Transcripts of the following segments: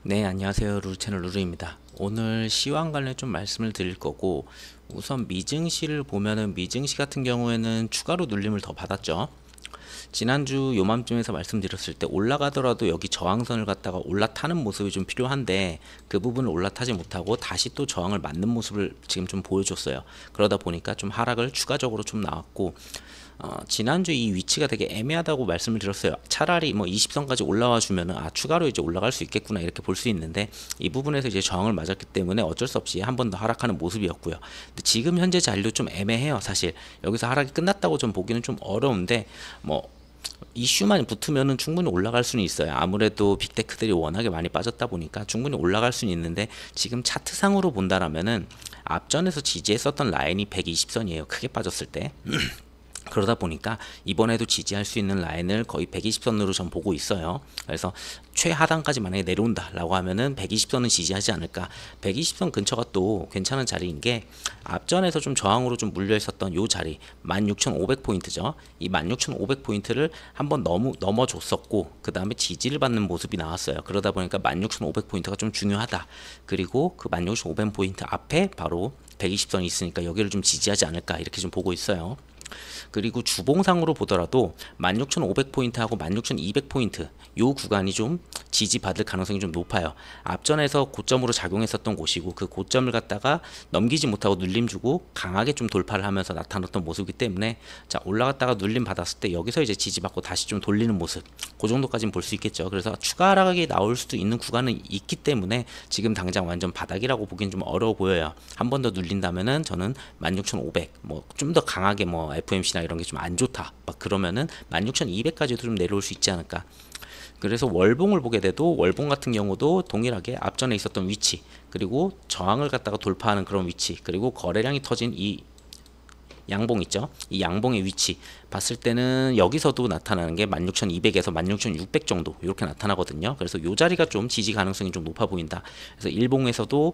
네, 안녕하세요. 루루채널 루루입니다. 오늘 시황 관련 좀 말씀을 드릴 거고, 우선 미증시를 보면은 미증시 같은 경우에는 추가로 눌림을 더 받았죠. 지난주 요맘쯤에서 말씀드렸을 때 올라가더라도 여기 저항선을 갖다가 올라타는 모습이 좀 필요한데 그 부분을 올라타지 못하고 다시 또 저항을 맞는 모습을 지금 좀 보여줬어요. 그러다 보니까 좀 하락을 추가적으로 좀 나왔고, 지난주 이 위치가 되게 애매하다고 말씀을 드렸어요. 차라리 뭐 20선까지 올라와 주면은 추가로 이제 올라갈 수 있겠구나 이렇게 볼 수 있는데 이 부분에서 이제 저항을 맞았기 때문에 어쩔 수 없이 한 번 더 하락하는 모습이었고요. 근데 지금 현재 자리도 좀 애매해요. 사실 여기서 하락이 끝났다고 좀 보기는 좀 어려운데 뭐 이슈만 붙으면은 충분히 올라갈 수는 있어요. 아무래도 빅테크들이 워낙에 많이 빠졌다 보니까 충분히 올라갈 수는 있는데 지금 차트상으로 본다라면은 앞전에서 지지했었던 라인이 120선이에요. 크게 빠졌을 때. 그러다 보니까 이번에도 지지할 수 있는 라인을 거의 120선으로 전 보고 있어요. 그래서 최하단까지 만약에 내려온다라고 하면은 120선은 지지하지 않을까. 120선 근처가 또 괜찮은 자리인 게 앞전에서 좀 저항으로 좀 물려 있었던 요 자리 16,500포인트죠. 이 16,500포인트를 한번 넘어줬었고 그 다음에 지지를 받는 모습이 나왔어요. 그러다 보니까 16,500포인트가 좀 중요하다. 그리고 그 16,500포인트 앞에 바로 120선이 있으니까 여기를 좀 지지하지 않을까 이렇게 좀 보고 있어요. 그리고 주봉상으로 보더라도 16,500포인트하고 16,200포인트 요 구간이 좀 지지받을 가능성이 좀 높아요. 앞전에서 고점으로 작용했었던 곳이고 그 고점을 갖다가 넘기지 못하고 눌림 주고 강하게 좀 돌파를 하면서 나타났던 모습이기 때문에 자 올라갔다가 눌림 받았을 때 여기서 이제 지지받고 다시 좀 돌리는 모습 그 정도까지는 볼 수 있겠죠. 그래서 추가 하락이 나올 수도 있는 구간은 있기 때문에 지금 당장 완전 바닥이라고 보기엔 좀 어려워 보여요. 한 번 더 눌린다면은 저는 16,500 뭐 좀 더 강하게 뭐 FMC나 이런 게 좀 안 좋다 막 그러면은 16,200까지도 좀 내려올 수 있지 않을까. 그래서 월봉을 보게 돼도 월봉 같은 경우도 동일하게 앞전에 있었던 위치 그리고 저항을 갖다가 돌파하는 그런 위치 그리고 거래량이 터진 이 양봉 있죠. 이 양봉의 위치 봤을 때는 여기서도 나타나는 게 16,200에서 16,600 정도 이렇게 나타나거든요. 그래서 이 자리가 좀 지지 가능성이 좀 높아 보인다. 그래서 일봉에서도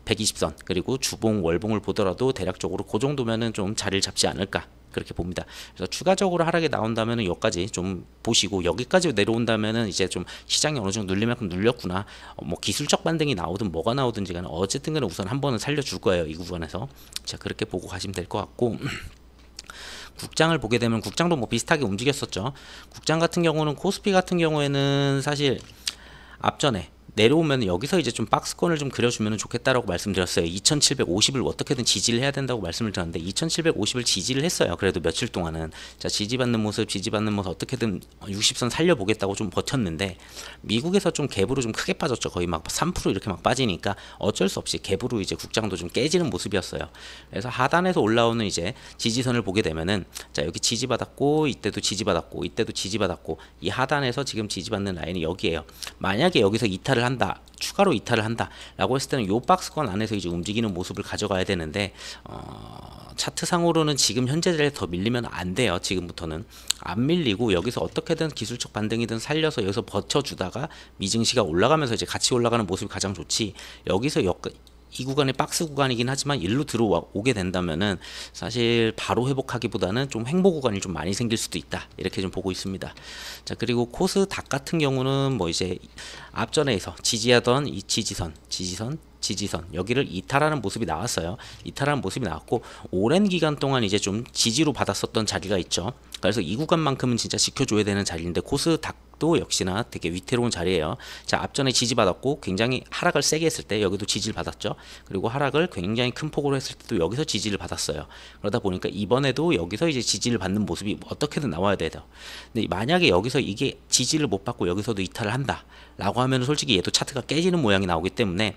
120선 그리고 주봉 월봉을 보더라도 대략적으로 그 정도면은 좀 자리를 잡지 않을까 그렇게 봅니다. 그래서 추가적으로 하락이 나온다면은 여기까지 좀 보시고 여기까지 내려온다면은 이제 좀 시장이 어느 정도 눌릴 만큼 눌렸구나. 뭐 기술적 반등이 나오든 뭐가 나오든지 간에 어쨌든 간에 우선 한 번은 살려줄 거예요. 이 구간에서. 자, 그렇게 보고 가시면 될 것 같고 국장을 보게 되면 국장도 뭐 비슷하게 움직였었죠. 국장 같은 경우는 코스피 같은 경우에는 사실 앞전에 내려오면 여기서 이제 좀 박스권을 좀 그려주면 좋겠다라고 말씀드렸어요. 2750을 어떻게든 지지를 해야 된다고 말씀을 드렸는데 2750을 지지를 했어요. 그래도 며칠 동안은 자 지지받는 모습 어떻게든 60선 살려보겠다고 좀 버텼는데 미국에서 좀 갭으로 좀 크게 빠졌죠. 거의 막 3% 이렇게 막 빠지니까 어쩔 수 없이 갭으로 이제 국장도 좀 깨지는 모습이었어요. 그래서 하단에서 올라오는 이제 지지선을 보게 되면은 자 여기 지지받았고 이때도 지지받았고 이때도 지지받았고 이 하단에서 지금 지지받는 라인이 여기에요. 만약에 여기서 이탈을 한다 추가로 이탈을 한다 라고 했을 때는 요 박스권 안에서 이제 움직이는 모습을 가져가야 되는데 차트상으로는 지금 현재 자리에 더 밀리면 안 돼요. 지금부터는 안 밀리고 여기서 어떻게든 기술적 반등이든 살려서 여기서 버텨주다가 미증시가 올라가면서 이제 같이 올라가는 모습이 가장 좋지 여기서 이 구간이 박스 구간이긴 하지만 일로 들어오게 된다면은 사실 바로 회복하기보다는 좀 횡보 구간이 좀 많이 생길 수도 있다 이렇게 좀 보고 있습니다. 자 그리고 코스닥 같은 경우는 뭐 이제 앞전에서 지지하던 이 지지선 여기를 이탈하는 모습이 나왔어요. 이탈하는 모습이 나왔고 오랜 기간 동안 이제 좀 지지로 받았었던 자리가 있죠. 그래서 이 구간만큼은 진짜 지켜줘야 되는 자리인데 코스닥도 역시나 되게 위태로운 자리예요. 자 앞전에 지지받았고 굉장히 하락을 세게 했을 때 여기도 지지를 받았죠. 그리고 하락을 굉장히 큰 폭으로 했을 때도 여기서 지지를 받았어요. 그러다 보니까 이번에도 여기서 이제 지지를 받는 모습이 어떻게든 나와야 돼요. 근데 만약에 여기서 이게 지지를 못 받고 여기서도 이탈을 한다 라고 하면 솔직히 얘도 차트가 깨지는 모양이 나오기 때문에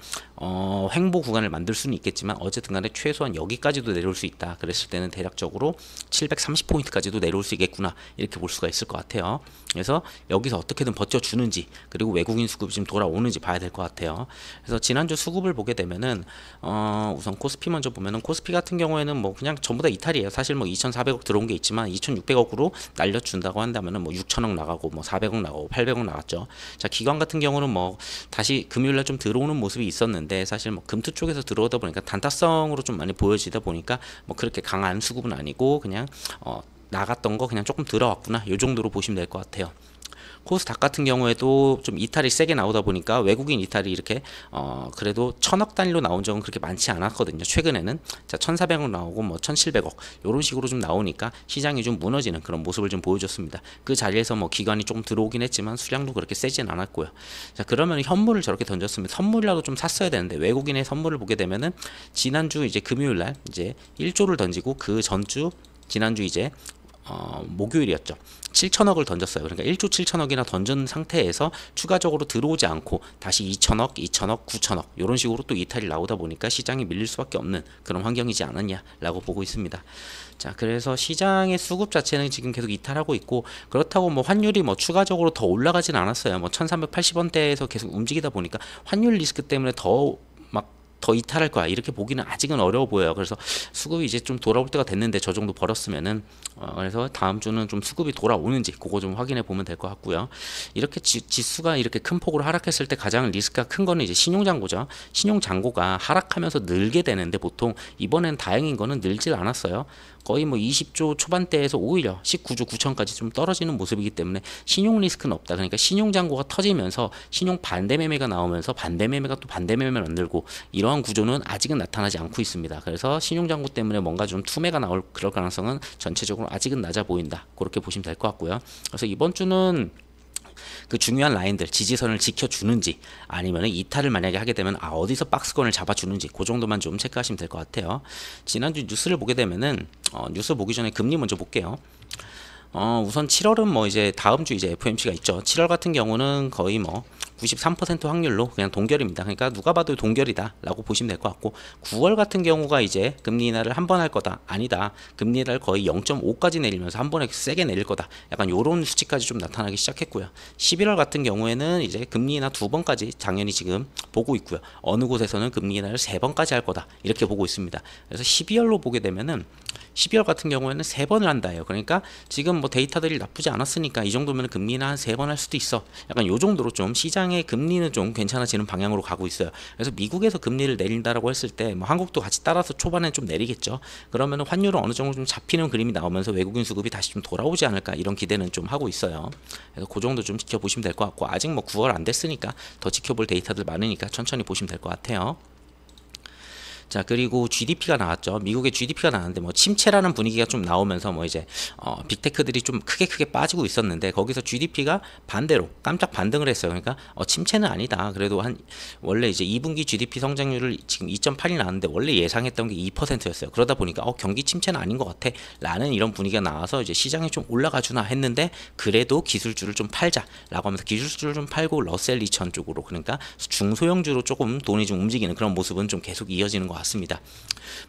횡보 구간을 만들 수는 있겠지만 어쨌든 간에 최소한 여기까지도 내려올 수 있다. 그랬을 때는 대략적으로 730포인트까지도 내려올 수 있겠구나 이렇게 볼 수가 있을 것 같아요. 그래서 여기서 어떻게든 버텨주는지 그리고 외국인 수급이 좀 돌아오는지 봐야 될 것 같아요. 그래서 지난주 수급을 보게 되면은 우선 코스피 먼저 보면은 코스피 같은 경우에는 뭐 그냥 전부 다 이탈이에요. 사실 뭐 2,400억 들어온 게 있지만 2,600억으로 날려준다고 한다면은 뭐 6천억 나가고 뭐 400억 나가고 800억 나갔죠. 자 기관 같은 경우는 뭐 다시 금요일날 좀 들어오는 모습이 있었는데 사실 뭐 금투 쪽에서 들어오다 보니까 단타성으로 좀 많이 보여지다 보니까 뭐 그렇게 강한 수급은 아니고 그냥 나갔던 거 그냥 조금 들어왔구나 요 정도로 보시면 될 것 같아요. 코스닥 같은 경우에도 좀 이탈이 세게 나오다 보니까 외국인 이탈이 이렇게 그래도 1000억 단위로 나온 적은 그렇게 많지 않았거든요. 최근에는 자 1400억 나오고 뭐 1700억 이런 식으로 좀 나오니까 시장이 좀 무너지는 그런 모습을 좀 보여줬습니다. 그 자리에서 뭐 기관이 조금 들어오긴 했지만 수량도 그렇게 세진 않았고요. 자 그러면 현물을 저렇게 던졌으면 선물이라도 좀 샀어야 되는데 외국인의 선물을 보게 되면은 지난주 이제 금요일날 이제 1조를 던지고 그 전주 지난주 이제 목요일이었죠. 7천억을 던졌어요. 그러니까 1조 7천억이나 던진 상태에서 추가적으로 들어오지 않고 다시 2천억, 2천억, 9천억 이런 식으로 또 이탈이 나오다 보니까 시장이 밀릴 수밖에 없는 그런 환경이지 않았냐라고 보고 있습니다. 자, 그래서 시장의 수급 자체는 지금 계속 이탈하고 있고 그렇다고 뭐 환율이 뭐 추가적으로 더 올라가진 않았어요. 뭐 1380원대에서 계속 움직이다 보니까 환율 리스크 때문에 더 이탈할 거야 이렇게 보기는 아직은 어려워 보여요. 그래서 수급이 이제 좀 돌아올 때가 됐는데 저 정도 벌었으면은 그래서 다음 주는 좀 수급이 돌아오는지 그거 좀 확인해 보면 될 것 같고요. 이렇게 지수가 이렇게 큰 폭으로 하락했을 때 가장 리스크가 큰 거는 이제 신용잔고죠. 신용잔고가 하락하면서 늘게 되는데 보통 이번엔 다행인 거는 늘질 않았어요. 거의 뭐 20조 초반대에서 오히려 19조 9천까지 좀 떨어지는 모습이기 때문에 신용 리스크는 없다. 그러니까 신용 잔고가 터지면서 신용 반대 매매가 나오면서 반대 매매가 또 반대 매매를 만들고 이러한 구조는 아직은 나타나지 않고 있습니다. 그래서 신용 잔고 때문에 뭔가 좀 투매가 나올 그럴 가능성은 전체적으로 아직은 낮아 보인다. 그렇게 보시면 될 것 같고요. 그래서 이번 주는 그 중요한 라인들 지지선을 지켜주는지 아니면 이탈을 만약에 하게 되면 어디서 박스권을 잡아주는지 그 정도만 좀 체크하시면 될 것 같아요. 지난주 뉴스를 보게 되면은 뉴스 보기 전에 금리 먼저 볼게요. 우선 7월은 뭐 이제 다음 주 이제 FOMC가 있죠. 7월 같은 경우는 거의 뭐 93% 확률로 그냥 동결입니다. 그러니까 누가 봐도 동결이다 라고 보시면 될 것 같고 9월 같은 경우가 이제 금리 인하를 한 번 할 거다 아니다 금리 인하를 거의 0.5까지 내리면서 한 번에 세게 내릴 거다 약간 요런 수치까지 좀 나타나기 시작했고요. 11월 같은 경우에는 이제 금리 인하 2번까지 당연히 지금 보고 있고요. 어느 곳에서는 금리 인하를 3번까지 할 거다 이렇게 보고 있습니다. 그래서 12월로 보게 되면은 12월 같은 경우에는 3번을 한다예요. 그러니까 지금 뭐 데이터들이 나쁘지 않았으니까 이 정도면 금리 인하 한 3번 할 수도 있어. 약간 요 정도로 좀 시장의 금리는 좀 괜찮아지는 방향으로 가고 있어요. 그래서 미국에서 금리를 내린다라고 했을 때 뭐 한국도 같이 따라서 초반에 좀 내리겠죠. 그러면 환율은 어느 정도 좀 잡히는 그림이 나오면서 외국인 수급이 다시 좀 돌아오지 않을까 이런 기대는 좀 하고 있어요. 그래서 그 정도 좀 지켜보시면 될 것 같고 아직 뭐 9월 안 됐으니까 더 지켜볼 데이터들 많으니까 천천히 보시면 될 것 같아요. 자 그리고 GDP가 나왔죠. 미국의 GDP가 나왔는데 뭐 침체라는 분위기가 좀 나오면서 뭐 이제 빅테크들이 좀 크게 빠지고 있었는데 거기서 GDP가 반대로 깜짝 반등을 했어요. 그러니까 침체는 아니다. 그래도 한 원래 이제 2분기 GDP 성장률을 지금 2.8이 나왔는데 원래 예상했던 게 2%였어요. 그러다 보니까 경기 침체는 아닌 것 같아 라는 이런 분위기가 나와서 이제 시장이 좀 올라가 주나 했는데 그래도 기술주를 좀 팔자라고 하면서 기술주를 좀 팔고 러셀 2000 쪽으로 그러니까 중소형주로 조금 돈이 좀 움직이는 그런 모습은 좀 계속 이어지는 것 같습니다.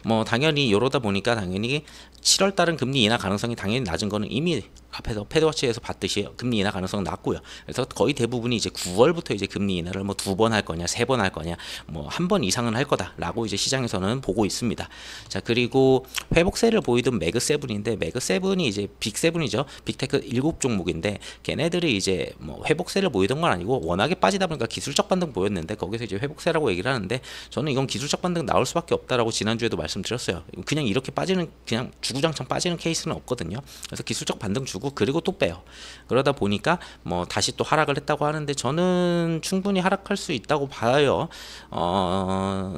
뭐 당연히 이러다 보니까 당연히 7월 달은 금리 인하 가능성이 당연히 낮은 거는 이미 앞에서 패드워치에서 봤듯이 금리 인하 가능성은 낮고요. 그래서 거의 대부분이 이제 9월부터 이제 금리 인하를 뭐 2번 할 거냐, 3번 할 거냐, 뭐 한 번 이상은 할 거다라고 이제 시장에서는 보고 있습니다. 자 그리고 회복세를 보이던 매그세븐인데 매그세븐이 이제 빅세븐이죠. 빅테크 7종목인데 걔네들이 이제 뭐 회복세를 보이던 건 아니고 워낙에 빠지다 보니까 기술적 반등 보였는데 거기서 이제 회복세라고 얘기를 하는데 저는 이건 기술적 반등 나올 수밖에 없다라고 지난주에도 말씀드렸어요. 그냥 이렇게 빠지는 그냥 주구장창 빠지는 케이스는 없거든요. 그래서 기술적 반등 주고 그리고 또 빼요. 그러다 보니까 뭐 다시 또 하락을 했다고 하는데 저는 충분히 하락할 수 있다고 봐요.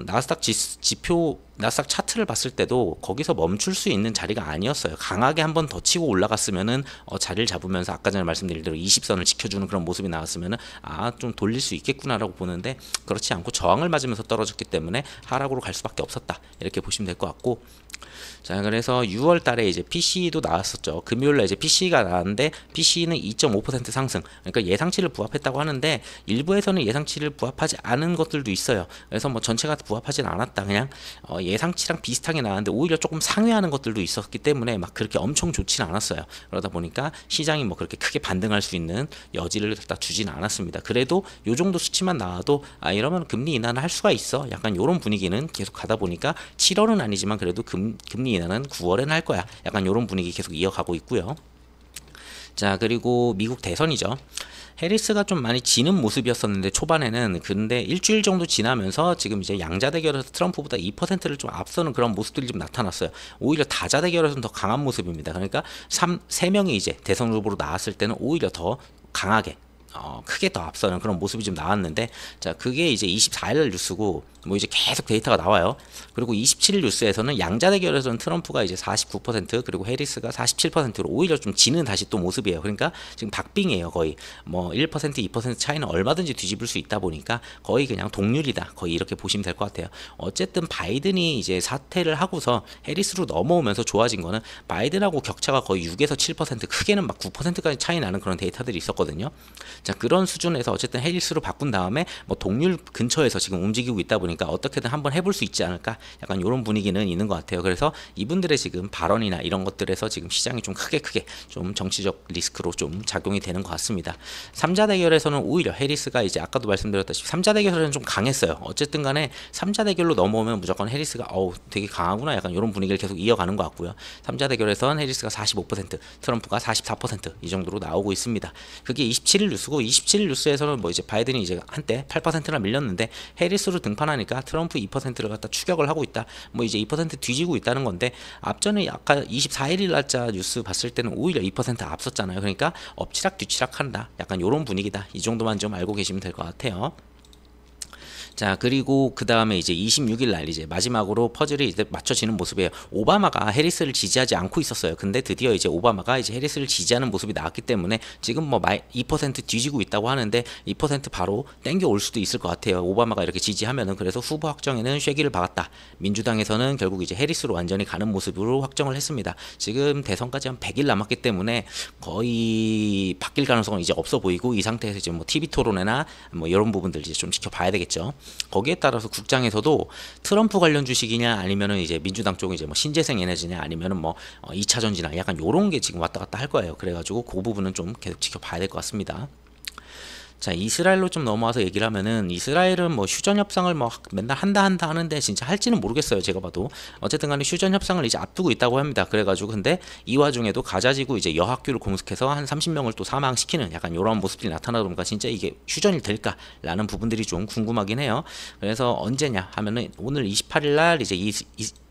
나스닥 지표 나스닥 차트를 봤을 때도 거기서 멈출 수 있는 자리가 아니었어요. 강하게 한 번 더 치고 올라갔으면은 자리를 잡으면서 아까 전에 말씀드린 대로 20선을 지켜주는 그런 모습이 나왔으면은 좀 돌릴 수 있겠구나라고 보는데 그렇지 않고 저항을 맞으면서 떨어졌기 때문에 하락으로 갈 수밖에 없었다. 이렇게 보시면 될 것 같고 자 그래서 6월 달에 이제 PC도 나왔었죠. 금요일에 이제 PC가 나왔는데 PC는 2.5% 상승. 그러니까 예상치를 부합했다고 하는데 일부에서는 예상치를 부합하지 않은 것들도 있어요. 그래서 뭐 전체가 부합하진 않았다. 그냥 예상치랑 비슷하게 나왔는데 오히려 조금 상회하는 것들도 있었기 때문에 막 그렇게 엄청 좋지는 않았어요. 그러다 보니까 시장이 뭐 그렇게 크게 반등할 수 있는 여지를 갖다 주지는 않았습니다. 그래도 요 정도 수치만 나와도 이러면 금리 인하는 할 수가 있어. 약간 요런 분위기는 계속 가다 보니까 7월은 아니지만 그래도 금리 인하는 9월에는 할 거야. 약간 요런 분위기 계속 이어가고 있고요. 자 그리고 미국 대선이죠. 해리스가 좀 많이 지는 모습이었었는데 초반에는 근데 일주일 정도 지나면서 지금 이제 양자 대결에서 트럼프보다 2%를 좀 앞서는 그런 모습들이 좀 나타났어요. 오히려 다자 대결에서는 더 강한 모습입니다. 그러니까 3명이 이제 대선 후보로 나왔을 때는 오히려 더 강하게 크게 더 앞서는 그런 모습이 좀 나왔는데, 자 그게 이제 24일 뉴스고 뭐 이제 계속 데이터가 나와요. 그리고 27일 뉴스에서는 양자 대결에서는 트럼프가 이제 49% 그리고 해리스가 47%로 오히려 좀 지는 다시 또 모습이에요. 그러니까 지금 박빙이에요. 거의 뭐 1% 2% 차이는 얼마든지 뒤집을 수 있다 보니까 거의 그냥 동률이다. 거의 이렇게 보시면 될 것 같아요. 어쨌든 바이든이 이제 사퇴를 하고서 해리스로 넘어오면서 좋아진 거는 바이든하고 격차가 거의 6에서 7% 크게는 막 9%까지 차이 나는 그런 데이터들이 있었거든요. 자 그런 수준에서 어쨌든 해리스로 바꾼 다음에 뭐 동률 근처에서 지금 움직이고 있다 보니까 어떻게든 한번 해볼 수 있지 않을까, 약간 이런 분위기는 있는 것 같아요. 그래서 이분들의 지금 발언이나 이런 것들에서 지금 시장이 좀 크게 좀 정치적 리스크로 좀 작용이 되는 것 같습니다. 3자 대결에서는 오히려 해리스가 이제 아까도 말씀드렸다시피 3자 대결에서는 좀 강했어요. 어쨌든 간에 3자 대결로 넘어오면 무조건 해리스가 되게 강하구나, 약간 이런 분위기를 계속 이어가는 것 같고요. 3자 대결에서는 해리스가 45%, 트럼프가 44% 이 정도로 나오고 있습니다. 그게 27일 뉴스고, 27일 뉴스에서는 뭐 이제 바이든이 이제 한때 8%나 밀렸는데 해리스로 등판하니까 트럼프 2%를 갖다 추격을 하고 있다. 뭐 이제 2% 뒤지고 있다는 건데, 앞전에 아까 24일 날짜 뉴스 봤을 때는 오히려 2% 앞섰잖아요. 그러니까 엎치락 뒤치락 한다. 약간 이런 분위기다. 이 정도만 좀 알고 계시면 될 것 같아요. 자 그리고 그 다음에 이제 26일 날 이제 마지막으로 퍼즐이 이제 맞춰지는 모습이에요. 오바마가 해리스를 지지하지 않고 있었어요. 근데 드디어 이제 오바마가 이제 해리스를 지지하는 모습이 나왔기 때문에 지금 뭐 2% 뒤지고 있다고 하는데 2% 바로 땡겨 올 수도 있을 것 같아요. 오바마가 이렇게 지지하면은. 그래서 후보 확정에는 쇄기를 박았다. 민주당에서는 결국 이제 해리스로 완전히 가는 모습으로 확정을 했습니다. 지금 대선까지 한 100일 남았기 때문에 거의 바뀔 가능성은 이제 없어 보이고, 이 상태에서 지금 뭐 TV 토론회나 뭐 이런 부분들 이제 좀 지켜봐야 되겠죠. 거기에 따라서 국장에서도 트럼프 관련 주식이냐 아니면은 이제 민주당 쪽은 이제 뭐 신재생 에너지냐 아니면은 뭐 2차 전지나 약간 요런 게 지금 왔다 갔다 할 거예요. 그래가지고 그 부분은 좀 계속 지켜봐야 될 것 같습니다. 자 이스라엘로 좀 넘어와서 얘기를 하면은, 이스라엘은 뭐 휴전 협상을 뭐 맨날 한다 하는데 진짜 할지는 모르겠어요. 제가 봐도 어쨌든 간에 휴전 협상을 이제 앞두고 있다고 합니다. 그래가지고 근데 이 와중에도 가자지구 이제 여학교를 공습해서 한 30명을 또 사망시키는 약간 이런 모습들이 나타나다 보니까 진짜 이게 휴전이 될까라는 부분들이 좀 궁금하긴 해요. 그래서 언제냐 하면은 오늘 28일 날 이제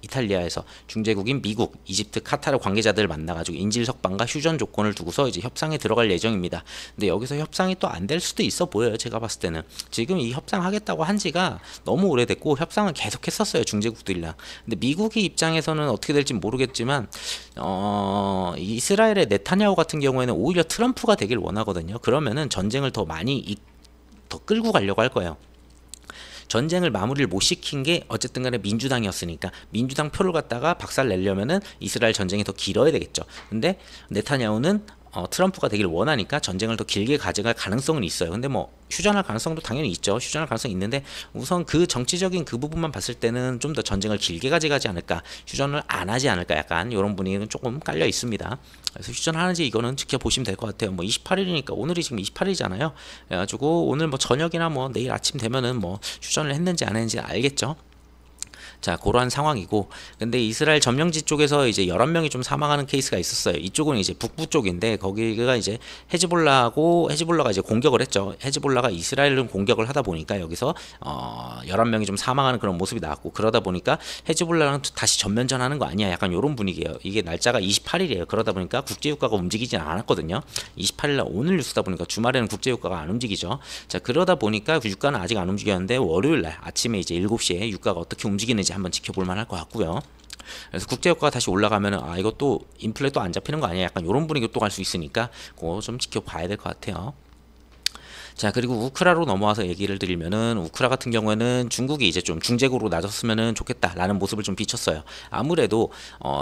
이탈리아에서 중재국인 미국, 이집트, 카타르 관계자들 만나가지고 인질석방과 휴전 조건을 두고서 이제 협상에 들어갈 예정입니다. 근데 여기서 협상이 또 안 될 수도 있어 보여요. 제가 봤을 때는 지금 이 협상하겠다고 한 지가 너무 오래됐고 협상을 계속 했었어요, 중재국들이랑. 근데 미국의 입장에서는 어떻게 될지 모르겠지만 이스라엘의 네타냐후 같은 경우에는 오히려 트럼프가 되길 원하거든요. 그러면은 전쟁을 더 많이 더 끌고 가려고 할 거예요. 전쟁을 마무리를 못 시킨 게 어쨌든 간에 민주당이었으니까 민주당 표를 갖다가 박살 내려면은 이스라엘 전쟁이 더 길어야 되겠죠. 근데 네타냐후는 트럼프가 되길 원하니까 전쟁을 더 길게 가져갈 가능성은 있어요. 근데 뭐 휴전할 가능성도 당연히 있죠. 휴전할 가능성이 있는데 우선 그 정치적인 그 부분만 봤을 때는 좀 더 전쟁을 길게 가져가지 않을까, 휴전을 안 하지 않을까, 약간 이런 분위기는 조금 깔려 있습니다. 그래서 휴전하는지 이거는 지켜보시면 될 것 같아요. 뭐 28일이니까 오늘이 지금 28일이잖아요. 그래가지고 오늘 뭐 저녁이나 뭐 내일 아침 되면은 뭐 휴전을 했는지 안 했는지 알겠죠. 자, 그러한 상황이고, 근데 이스라엘 점령지 쪽에서 이제 11명이 좀 사망하는 케이스가 있었어요. 이쪽은 이제 북부 쪽인데 거기가 이제 헤즈볼라가 이제 공격을 했죠. 헤즈볼라가 이스라엘을 공격을 하다 보니까 여기서 11명이 좀 사망하는 그런 모습이 나왔고, 그러다 보니까 헤즈볼라랑 다시 전면전하는 거 아니야, 약간 이런 분위기예요. 이게 날짜가 28일이에요. 그러다 보니까 국제유가가 움직이진 않았거든요. 28일날 오늘 뉴스다 보니까 주말에는 국제유가가 안 움직이죠. 자, 그러다 보니까 유가는 아직 안 움직였는데 월요일날 아침에 이제 7시에 유가가 어떻게 움직이는지 한번 지켜볼 만할 것 같고요. 그래서 국제유가가 다시 올라가면은 이것도 인플레 또 안 잡히는 거 아니야, 약간 이런 분위기로 또 갈 수 있으니까 그거 좀 지켜봐야 될 것 같아요. 자, 그리고 우크라로 넘어와서 얘기를 드리면은, 우크라 같은 경우에는 중국이 이제 좀 중재국으로 나섰으면은 좋겠다라는 모습을 좀 비쳤어요. 아무래도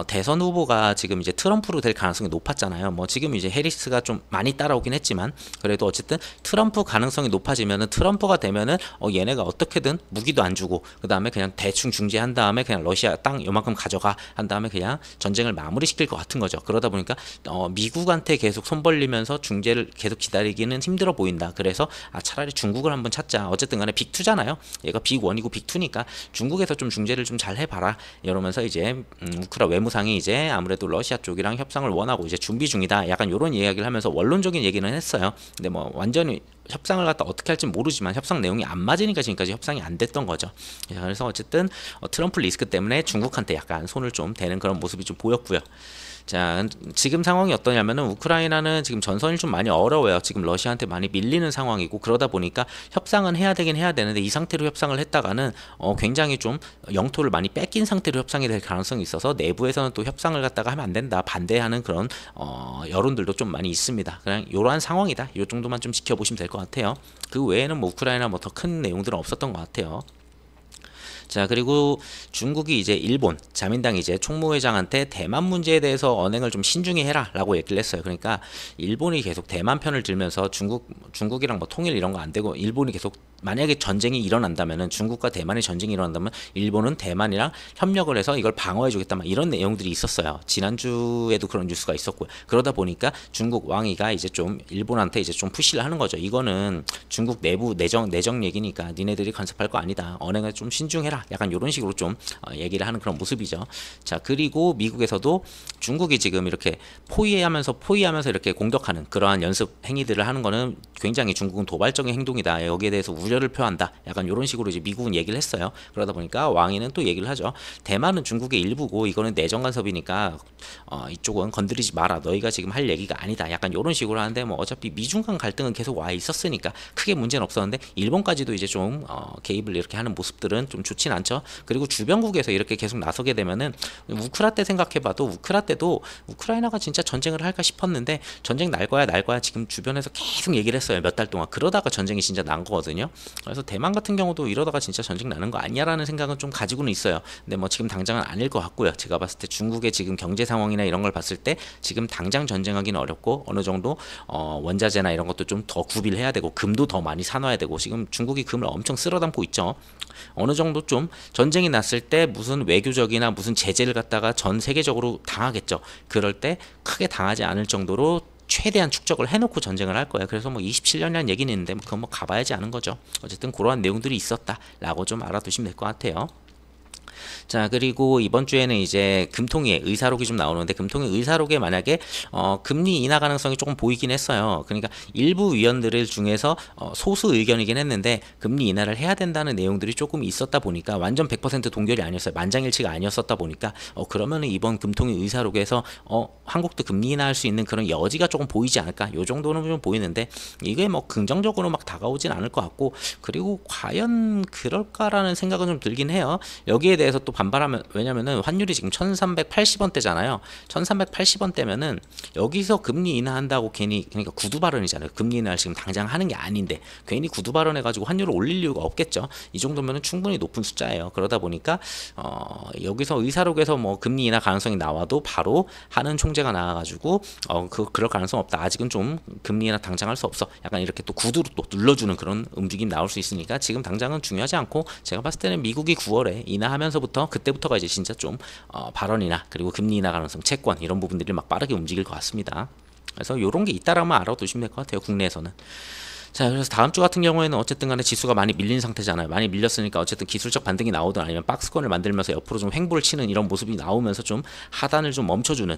대선 후보가 지금 이제 트럼프로 될 가능성이 높았잖아요. 뭐 지금 이제 해리스가 좀 많이 따라오긴 했지만 그래도 어쨌든 트럼프 가능성이 높아지면은, 트럼프가 되면은 얘네가 어떻게든 무기도 안 주고 그 다음에 그냥 대충 중재한 다음에 그냥 러시아 땅 요만큼 가져가 한 다음에 그냥 전쟁을 마무리 시킬 것 같은 거죠. 그러다 보니까 미국한테 계속 손 벌리면서 중재를 계속 기다리기는 힘들어 보인다. 그래서 차라리 중국을 한번 찾자. 어쨌든 간에 빅2잖아요. 얘가 빅1이고 빅2니까 중국에서 좀 중재를 좀 잘 해봐라. 이러면서 이제 우크라 외무상이 이제 아무래도 러시아 쪽이랑 협상을 원하고 이제 준비 중이다. 약간 이런 이야기를 하면서 원론적인 얘기는 했어요. 근데 뭐 완전히 협상을 갖다 어떻게 할지 모르지만 협상 내용이 안 맞으니까 지금까지 협상이 안 됐던 거죠. 그래서 어쨌든 트럼프 리스크 때문에 중국한테 약간 손을 좀 대는 그런 모습이 좀 보였고요. 자, 지금 상황이 어떠냐면은 우크라이나는 지금 전선이 좀 많이 어려워요. 지금 러시아한테 많이 밀리는 상황이고 그러다 보니까 협상은 해야 되긴 해야 되는데 이 상태로 협상을 했다가는 굉장히 좀 영토를 많이 뺏긴 상태로 협상이 될 가능성이 있어서 내부에서는 또 협상을 갖다가 하면 안 된다 반대하는 그런 여론들도 좀 많이 있습니다. 그냥 이러한 상황이다. 이 정도만 좀 지켜보시면 될 것 같아요. 그 외에는 뭐 우크라이나 뭐 더 큰 내용들은 없었던 것 같아요. 자, 그리고 중국이 이제 일본 자민당이 이제 총무회장한테 대만 문제에 대해서 언행을 좀 신중히 해라라고 얘기를 했어요. 그러니까 일본이 계속 대만 편을 들면서 중국이랑 뭐 통일 이런 거 안 되고 일본이 계속 만약에 전쟁이 일어난다면은 중국과 대만의 전쟁이 일어난다면 일본은 대만이랑 협력을 해서 이걸 방어해주겠다 막 이런 내용들이 있었어요. 지난주에도 그런 뉴스가 있었고요. 그러다 보니까 중국 왕위가 이제 좀 일본한테 이제 좀 푸시를 하는 거죠. 이거는 중국 내부 내정 얘기니까 니네들이 간섭할 거 아니다. 언행을 좀 신중해라. 약간 이런 식으로 좀 얘기를 하는 그런 모습이죠. 자, 그리고 미국에서도 중국이 지금 이렇게 포위하면서 이렇게 공격하는 그러한 연습 행위들을 하는 거는 굉장히 중국은 도발적인 행동이다. 여기에 대해서 우려를 표한다. 약간 이런 식으로 이제 미국은 얘기를 했어요. 그러다 보니까 왕위는 또 얘기를 하죠. 대만은 중국의 일부고 이거는 내정 간섭이니까 이쪽은 건드리지 마라. 너희가 지금 할 얘기가 아니다. 약간 이런 식으로 하는데 뭐 어차피 미중 간 갈등은 계속 와 있었으니까 크게 문제는 없었는데 일본까지도 이제 좀 개입을 이렇게 하는 모습들은 좀 좋진 않죠. 그리고 주변국에서 이렇게 계속 나서게 되면은 우크라 때 생각해봐도 우크라 때도 우크라이나가 진짜 전쟁을 할까 싶었는데 전쟁 날 거야 지금 주변에서 계속 얘기를 했어요. 몇 달 동안. 그러다가 전쟁이 진짜 난 거거든요. 그래서 대만 같은 경우도 이러다가 진짜 전쟁 나는 거 아니야라는 생각은 좀 가지고는 있어요. 근데 뭐 지금 당장은 아닐 것 같고요. 제가 봤을 때 중국의 지금 경제 상황이나 이런 걸 봤을 때 지금 당장 전쟁하기는 어렵고 어느 정도 원자재나 이런 것도 좀 더 구비를 해야 되고 금도 더 많이 사놔야 되고 지금 중국이 금을 엄청 쓸어담고 있죠. 어느 정도 좀 전쟁이 났을 때 무슨 외교적이나 무슨 제재를 갖다가 전 세계적으로 당하겠죠. 그럴 때 크게 당하지 않을 정도로 최대한 축적을 해놓고 전쟁을 할 거예요. 그래서 뭐 27년이라는 얘기는 있는데 그건 뭐 가봐야지 아는 거죠. 어쨌든 그러한 내용들이 있었다라고 좀 알아두시면 될 것 같아요. 자, 그리고 이번 주에는 이제 금통위의 의사록이 좀 나오는데 금통위 의사록에 만약에 금리 인하 가능성이 조금 보이긴 했어요. 그러니까 일부 위원들 중에서 소수 의견이긴 했는데 금리 인하를 해야 된다는 내용들이 조금 있었다 보니까 완전 100% 동결이 아니었어요. 만장일치가 아니었었다 보니까 그러면은 이번 금통위 의사록에서 한국도 금리 인하할 수 있는 그런 여지가 조금 보이지 않을까? 요 정도는 좀 보이는데 이게 뭐 긍정적으로 막 다가오진 않을 것 같고 그리고 과연 그럴까라는 생각은 좀 들긴 해요. 여기에 대해서 또 반발하면 왜냐면은 환율이 지금 1380원대잖아요. 1380원대면은 여기서 금리 인하한다고 괜히 그러니까 구두 발언이잖아요. 금리 인하를 지금 당장 하는 게 아닌데 괜히 구두 발언해가지고 환율을 올릴 이유가 없겠죠. 이 정도면은 충분히 높은 숫자예요. 그러다 보니까 여기서 의사록에서 뭐 금리 인하 가능성이 나와도 바로 하는 총재가 나와가지고 그럴 가능성 없다. 아직은 좀 금리 인하 당장 할 수 없어. 약간 이렇게 또 구두로 또 눌러주는 그런 움직임 나올 수 있으니까 지금 당장은 중요하지 않고 제가 봤을 때는 미국이 9월에 인하하면서부터 그때부터가 이제 진짜 좀 발언이나 그리고 금리 인하 가능성, 채권 이런 부분들이 막 빠르게 움직일 것 같습니다. 그래서 이런 게 있다라면 알아두시면 될 것 같아요. 국내에서는. 자, 그래서 다음 주 같은 경우에는 어쨌든 간에 지수가 많이 밀린 상태잖아요. 많이 밀렸으니까 어쨌든 기술적 반등이 나오든 아니면 박스권을 만들면서 옆으로 좀 횡보를 치는 이런 모습이 나오면서 좀 하단을 좀 멈춰주는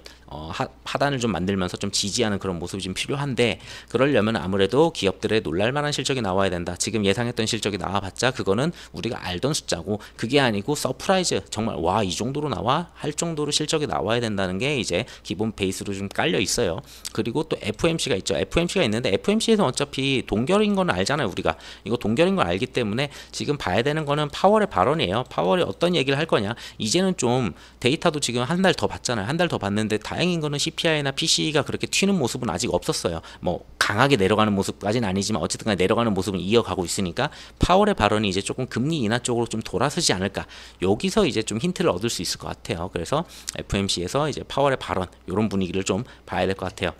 하단을 좀 만들면서 좀 지지하는 그런 모습이 좀 필요한데 그러려면 아무래도 기업들의 놀랄만한 실적이 나와야 된다. 지금 예상했던 실적이 나와봤자 그거는 우리가 알던 숫자고 그게 아니고 서프라이즈 정말 와 이 정도로 나와 할 정도로 실적이 나와야 된다는 게 이제 기본 베이스로 좀 깔려 있어요. 그리고 또 FOMC가 있죠. FOMC가 있는데 FOMC에서 어차피 동결인 건 알잖아요. 우리가 이거 동결인 걸 알기 때문에 지금 봐야 되는 거는 파월의 발언이에요. 파월이 어떤 얘기를 할 거냐. 이제는 좀 데이터도 지금 한 달 더 봤잖아요. 한 달 더 봤는데 다행인 거는 CPI나 PCE가 그렇게 튀는 모습은 아직 없었어요. 뭐 강하게 내려가는 모습까지는 아니지만 어쨌든 간에 내려가는 모습은 이어가고 있으니까 파월의 발언이 이제 조금 금리 인하 쪽으로 좀 돌아서지 않을까. 여기서 이제 좀 힌트를 얻을 수 있을 것 같아요. 그래서 FOMC에서 이제 파월의 발언 이런 분위기를 좀 봐야 될 것 같아요.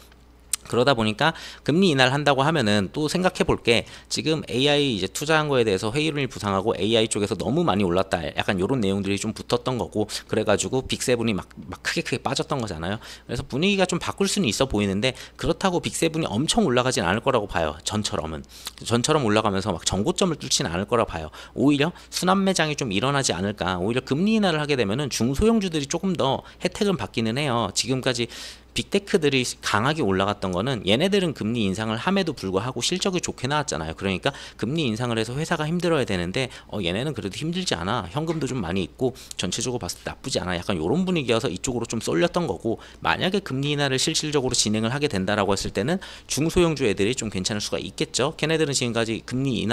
그러다 보니까 금리 인하를 한다고 하면은 또 생각해 볼게 지금 AI 이제 투자한 거에 대해서 회의론이 부상하고 AI 쪽에서 너무 많이 올랐다 약간 요런 내용들이 좀 붙었던 거고 그래가지고 빅세븐이 막 크게 빠졌던 거잖아요. 그래서 분위기가 좀 바꿀 수는 있어 보이는데 그렇다고 빅세븐이 엄청 올라가진 않을 거라고 봐요. 전처럼 올라가면서 막 전고점을 뚫지는 않을 거라 봐요. 오히려 순환 매장이 좀 일어나지 않을까. 오히려 금리 인하를 하게 되면은 중소형주들이 조금 더 혜택은 받기는 해요. 지금까지 빅테크들이 강하게 올라갔던 거는 얘네들은 금리 인상을 함에도 불구하고 실적이 좋게 나왔잖아요. 그러니까 금리 인상을 해서 회사가 힘들어야 되는데 얘네는 그래도 힘들지 않아. 현금도 좀 많이 있고 전체적으로 봤을 때 나쁘지 않아. 약간 이런 분위기여서 이쪽으로 좀 쏠렸던 거고, 만약에 금리 인하를 실질적으로 진행을 하게 된다라고 했을 때는 중소형주 애들이 좀 괜찮을 수가 있겠죠. 걔네들은 지금까지 금리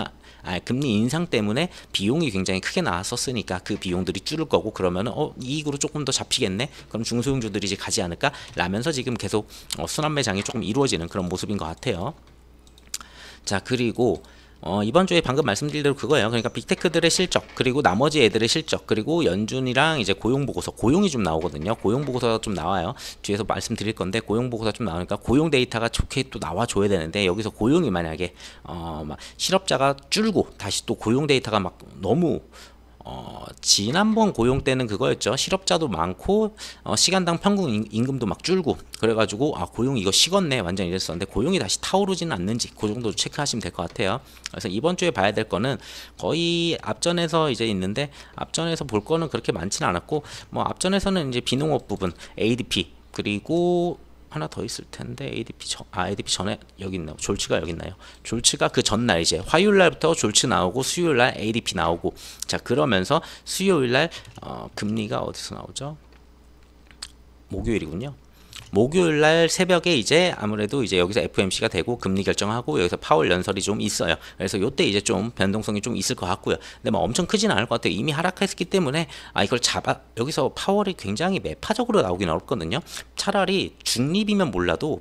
인상 때문에 비용이 굉장히 크게 나왔었으니까 그 비용들이 줄을 거고, 그러면은 이익으로 조금 더 잡히겠네. 그럼 중소형주들이 이제 가지 않을까 라면서 지금 계속 순환 매장이 조금 이루어지는 그런 모습인 것 같아요. 자, 그리고 이번 주에 방금 말씀드린 대로 그거예요. 그러니까 빅테크들의 실적, 그리고 나머지 애들의 실적, 그리고 연준이랑 이제 고용 보고서, 고용이 좀 나오거든요. 고용 보고서가 좀 나와요. 뒤에서 말씀드릴 건데, 고용 보고서 좀 나오니까 고용 데이터가 좋게 또 나와줘야 되는데, 여기서 고용이 만약에 막 실업자가 줄고 다시 또 고용 데이터가 막 너무 지난번 고용 때는 그거였죠. 실업자도 많고 시간당 평균 임금도 막 줄고, 그래가지고 고용 이거 식었네 완전 이랬었는데, 고용이 다시 타오르지는 않는지 그 정도 체크하시면 될 것 같아요. 그래서 이번 주에 봐야 될 거는 거의 앞전에서 이제 있는데, 앞전에서 볼 거는 그렇게 많지는 않았고, 뭐 앞전에서는 이제 비농업 부분 ADP, 그리고 하나 더 있을 텐데, ADP 전에 여기 있나요? 졸츠가 여기 있나요? 졸츠가 그 전날 이제 화요일 날부터 졸츠 나오고 수요일 날 ADP 나오고, 자 그러면서 수요일 날 금리가 어디서 나오죠? 목요일이군요. 목요일 날 새벽에 이제 아무래도 이제 여기서 FOMC가 되고 금리 결정하고, 여기서 파월 연설이 좀 있어요. 그래서 요때 이제 좀 변동성이 좀 있을 것 같고요. 근데 뭐 엄청 크진 않을 것 같아요. 이미 하락했기 때문에 이걸 여기서 파월이 굉장히 매파적으로 나오긴 어렵거든요. 차라리 중립이면 몰라도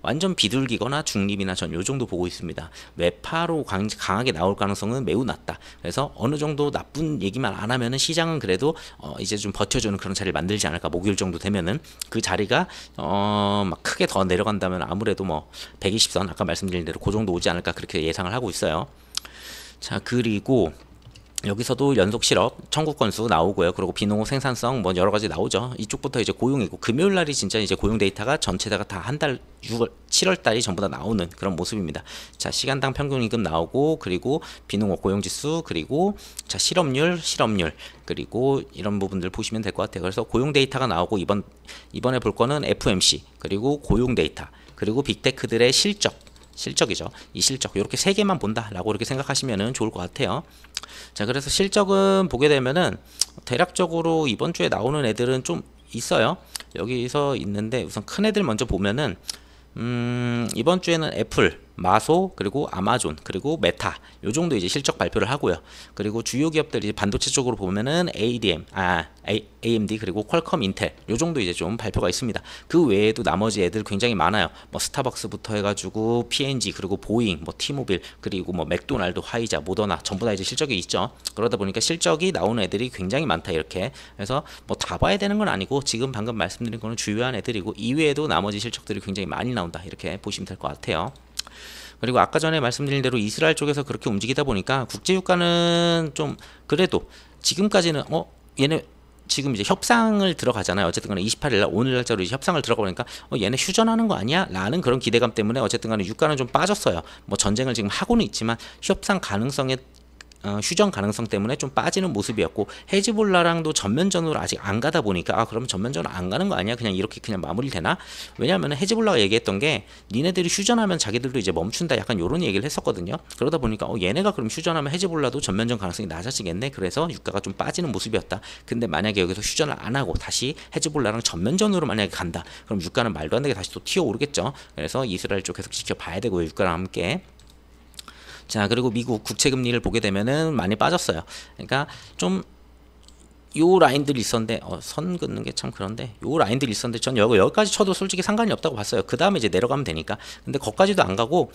완전 비둘기거나 중립이나 전 요 정도 보고 있습니다. 매파로 강하게 나올 가능성은 매우 낮다. 그래서 어느 정도 나쁜 얘기만 안 하면은 시장은 그래도 이제 좀 버텨주는 그런 자리를 만들지 않을까. 목요일 정도 되면은 그 자리가 막 크게 더 내려간다면 아무래도 뭐 120선 아까 말씀드린 대로 그 정도 오지 않을까, 그렇게 예상을 하고 있어요. 자, 그리고 여기서도 연속 실업 청구 건수 나오고요. 그리고 비농업 생산성 뭐 여러 가지 나오죠. 이쪽부터 이제 고용이고, 금요일 날이 진짜 이제 고용 데이터가 전체다가 다 한 달 7월 달이 전부 다 나오는 그런 모습입니다. 자, 시간당 평균 임금 나오고, 그리고 비농업 고용 지수, 그리고 자 실업률, 그리고 이런 부분들 보시면 될 것 같아요. 그래서 고용 데이터가 나오고, 이번에 볼 거는 FOMC, 그리고 고용 데이터, 그리고 빅테크들의 실적이죠. 이 실적 이렇게 세 개만 본다라고 이렇게 생각하시면 좋을 것 같아요. 자, 그래서 실적은 보게 되면은 대략적으로 이번 주에 나오는 애들은 좀 있어요. 여기서 있는데, 우선 큰 애들 먼저 보면은 이번 주에는 애플, 마소, 그리고 아마존, 그리고 메타 요 정도 이제 실적 발표를 하고요. 그리고 주요 기업들 이제 반도체 쪽으로 보면은 AMD, 그리고 퀄컴, 인텔 요 정도 이제 좀 발표가 있습니다. 그 외에도 나머지 애들 굉장히 많아요. 뭐 스타벅스부터 해가지고 P&G, 그리고 보잉, 뭐 티모빌, 그리고 뭐 맥도날드, 화이자, 모더나 전부 다 이제 실적이 있죠. 그러다 보니까 실적이 나오는 애들이 굉장히 많다 이렇게. 그래서 뭐 다 봐야 되는 건 아니고, 지금 방금 말씀드린 거는 주요한 애들이고, 이외에도 나머지 실적들이 굉장히 많이 나온다 이렇게 보시면 될 것 같아요. 그리고 아까 전에 말씀드린 대로 이스라엘 쪽에서 그렇게 움직이다 보니까 국제유가는 좀 그래도 지금까지는 얘네 지금 이제 협상을 들어가잖아요. 어쨌든 간에 28일 날 오늘 날짜로 이제 협상을 들어가 보니까 얘네 휴전하는 거 아니야? 라는 그런 기대감 때문에 어쨌든 간에 유가는 좀 빠졌어요. 뭐 전쟁을 지금 하고는 있지만 협상 가능성에 휴전 가능성 때문에 좀 빠지는 모습이었고, 헤즈볼라랑도 전면전으로 아직 안 가다 보니까 그러면 전면전으로 안 가는 거 아니야? 그냥 이렇게 그냥 마무리 되나? 왜냐하면 헤즈볼라가 얘기했던 게 니네들이 휴전하면 자기들도 이제 멈춘다, 약간 요런 얘기를 했었거든요. 그러다 보니까 얘네가 그럼 휴전하면 헤즈볼라도 전면전 가능성이 낮아지겠네. 그래서 유가가 좀 빠지는 모습이었다. 근데 만약에 여기서 휴전을 안 하고 다시 헤즈볼라랑 전면전으로 만약에 간다, 그럼 유가는 말도 안 되게 다시 또 튀어오르겠죠. 그래서 이스라엘 쪽 계속 지켜봐야 되고요, 유가랑 함께. 자, 그리고 미국 국채금리를 보게 되면은 많이 빠졌어요. 그러니까 좀 요 라인들이 있었는데 선 긋는 게 참 그런데, 요 라인들이 있었는데 전 여기까지 쳐도 솔직히 상관이 없다고 봤어요. 그 다음에 이제 내려가면 되니까. 근데 거기까지도 안 가고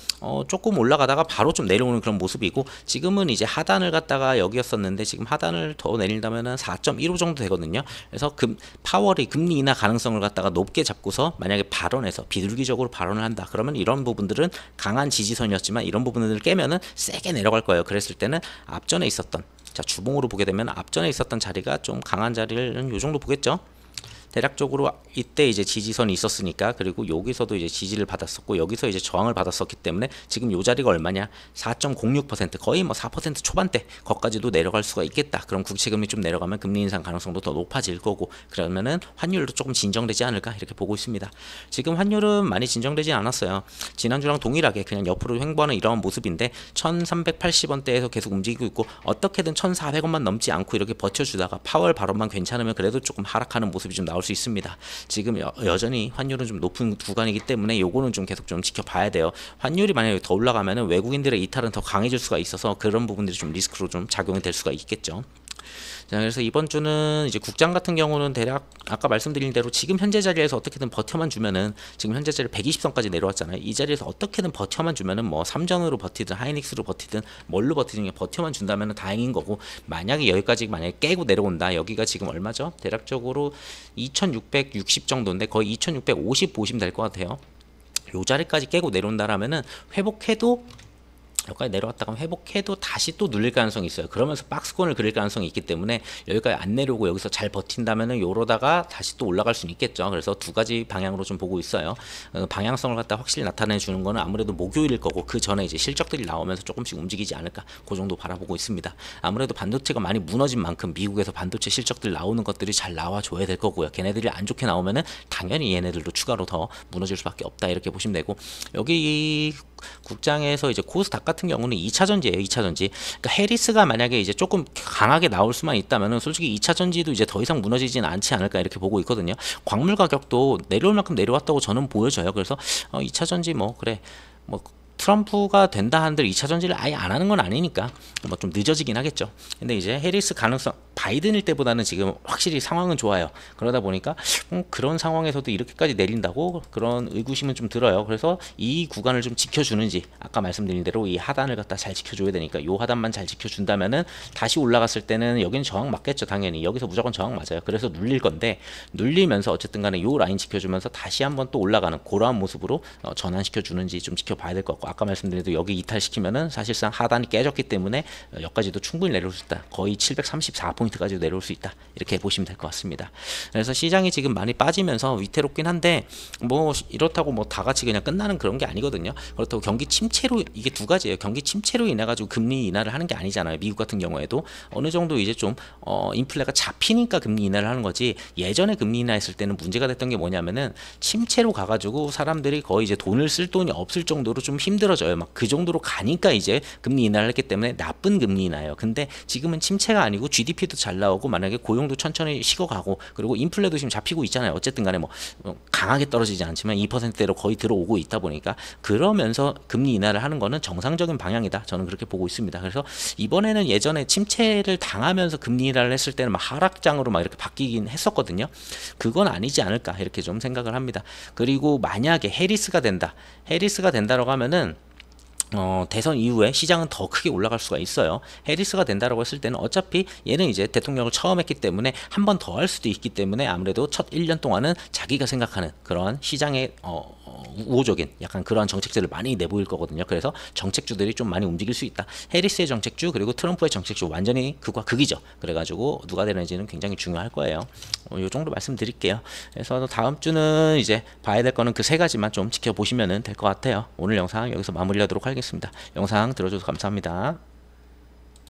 조금 올라가다가 바로 좀 내려오는 그런 모습이고, 지금은 이제 하단을 갔다가 여기였었는데 지금 하단을 더 내린다면은 4.15 정도 되거든요. 그래서 파월이 금리 인하 가능성을 갖다가 높게 잡고서 만약에 발언해서 비둘기적으로 발언을 한다, 그러면 이런 부분들은 강한 지지선이었지만 이런 부분들을 깨면은 세게 내려갈 거예요. 그랬을 때는 앞전에 있었던, 자 주봉으로 보게 되면 앞전에 있었던 자리가 좀 강한 자리를 요 정도 보겠죠. 대략적으로 이때 이제 지지선이 있었으니까, 그리고 여기서도 이제 지지를 받았었고 여기서 이제 저항을 받았었기 때문에 지금 요 자리가 얼마냐, 4.06%, 거의 뭐 4% 초반대 거까지도 내려갈 수가 있겠다. 그럼 국채금리 좀 내려가면 금리 인상 가능성도 더 높아질 거고, 그러면은 환율도 조금 진정되지 않을까 이렇게 보고 있습니다. 지금 환율은 많이 진정되지 않았어요. 지난주랑 동일하게 그냥 옆으로 횡보하는 이러한 모습인데 1380원대에서 계속 움직이고 있고, 어떻게든 1400원만 넘지 않고 이렇게 버텨주다가 파월 발언만 괜찮으면 그래도 조금 하락하는 모습이 좀 나올 수 있습니다. 지금 여전히 환율은 좀 높은 구간이기 때문에 요거는 좀 계속 좀 지켜봐야 돼요. 환율이 만약에 더 올라가면은 외국인들의 이탈은 더 강해질 수가 있어서 그런 부분들이 좀 리스크로 좀 작용이 될 수가 있겠죠. 자, 그래서 이번 주는 이제 국장 같은 경우는 대략 아까 말씀드린 대로 지금 현재 자리에서 어떻게든 버텨만 주면은, 지금 현재 자리 120선까지 내려왔잖아요. 이 자리에서 어떻게든 버텨만 주면은 뭐 삼전으로 버티든 하이닉스로 버티든 뭘로 버티든 버텨만 준다면은 다행인 거고, 만약에 여기까지 만약에 깨고 내려온다. 여기가 지금 얼마죠? 대략적으로 2660 정도인데 거의 2650 보시면 될 것 같아요. 요 자리까지 깨고 내려온다라면은 회복해도, 여기까지 내려왔다가 회복해도 다시 또 눌릴 가능성이 있어요. 그러면서 박스권을 그릴 가능성이 있기 때문에 여기까지 안 내려오고 여기서 잘 버틴다면은 요러다가 다시 또 올라갈 수는 있겠죠. 그래서 두 가지 방향으로 좀 보고 있어요. 방향성을 갖다 확실히 나타내 주는 거는 아무래도 목요일일 거고, 그 전에 이제 실적들이 나오면서 조금씩 움직이지 않을까, 그 정도 바라보고 있습니다. 아무래도 반도체가 많이 무너진 만큼 미국에서 반도체 실적들 나오는 것들이 잘 나와줘야 될 거고요. 걔네들이 안 좋게 나오면은 당연히 얘네들도 추가로 더 무너질 수밖에 없다 이렇게 보시면 되고, 여기 국장에서 이제 코스닥 같은 경우는 2차전지예요. 2차전지. 그러니까 해리스가 만약에 이제 조금 강하게 나올 수만 있다면은 솔직히 2차전지도 이제 더 이상 무너지지는 않지 않을까 이렇게 보고 있거든요. 광물 가격도 내려올 만큼 내려왔다고 저는 보여져요. 그래서 2차전지 뭐 그래 뭐 트럼프가 된다 한들 2차 전지를 아예 안 하는 건 아니니까 뭐 좀 늦어지긴 하겠죠. 근데 이제 해리스 가능성, 바이든일 때보다는 지금 확실히 상황은 좋아요. 그러다 보니까 그런 상황에서도 이렇게까지 내린다고, 그런 의구심은 좀 들어요. 그래서 이 구간을 좀 지켜주는지, 아까 말씀드린 대로 이 하단을 갖다 잘 지켜줘야 되니까 요 하단만 잘 지켜준다면은 다시 올라갔을 때는 여기는 저항 맞겠죠. 당연히 여기서 무조건 저항 맞아요. 그래서 눌릴 건데, 눌리면서 어쨌든 간에 요 라인 지켜주면서 다시 한번 또 올라가는 그러한 모습으로 전환시켜주는지 좀 지켜봐야 될 것 같고, 아까 말씀드린 대로 여기 이탈시키면은 사실상 하단이 깨졌기 때문에 여기까지도 충분히 내려올 수 있다. 거의 734포인트까지도 내려올 수 있다. 이렇게 보시면 될 것 같습니다. 그래서 시장이 지금 많이 빠지면서 위태롭긴 한데, 뭐 이렇다고 뭐 다 같이 그냥 끝나는 그런 게 아니거든요. 그렇다고 경기 침체로, 이게 두 가지예요. 경기 침체로 인해 가지고 금리 인하를 하는 게 아니잖아요. 미국 같은 경우에도 어느 정도 이제 좀 인플레가 잡히니까 금리 인하를 하는 거지, 예전에 금리 인하했을 때는 문제가 됐던 게 뭐냐면은 침체로 가가지고 사람들이 거의 이제 돈을 쓸 돈이 없을 정도로 좀 힘들어져요. 막 그 정도로 가니까 이제 금리 인하를 했기 때문에 나쁜 금리 인하예요. 근데 지금은 침체가 아니고 GDP도 잘 나오고, 만약에 고용도 천천히 식어가고, 그리고 인플레도 지금 잡히고 있잖아요. 어쨌든 간에 뭐 강하게 떨어지지 않지만 2%대로 거의 들어오고 있다 보니까, 그러면서 금리 인하를 하는 거는 정상적인 방향이다. 저는 그렇게 보고 있습니다. 그래서 이번에는 예전에 침체를 당하면서 금리 인하를 했을 때는 막 하락장으로 막 이렇게 바뀌긴 했었거든요. 그건 아니지 않을까 이렇게 좀 생각을 합니다. 그리고 만약에 해리스가 된다라고 하면은 대선 이후에 시장은 더 크게 올라갈 수가 있어요. 해리스가 된다라고 했을 때는 어차피 얘는 이제 대통령을 처음 했기 때문에 한 번 더 할 수도 있기 때문에, 아무래도 첫 1년 동안은 자기가 생각하는 그런 시장의 우호적인 약간 그러한 정책들을 많이 내보일 거거든요. 그래서 정책주들이 좀 많이 움직일 수 있다. 해리스의 정책주 그리고 트럼프의 정책주 완전히 극과 극이죠. 그래가지고 누가 되는지는 굉장히 중요할 거예요. 이 정도 말씀드릴게요. 그래서 다음 주는 이제 봐야 될 거는 그 세 가지만 좀 지켜보시면 될 것 같아요. 오늘 영상 여기서 마무리하도록 하겠습니다. 영상 들어줘서 감사합니다.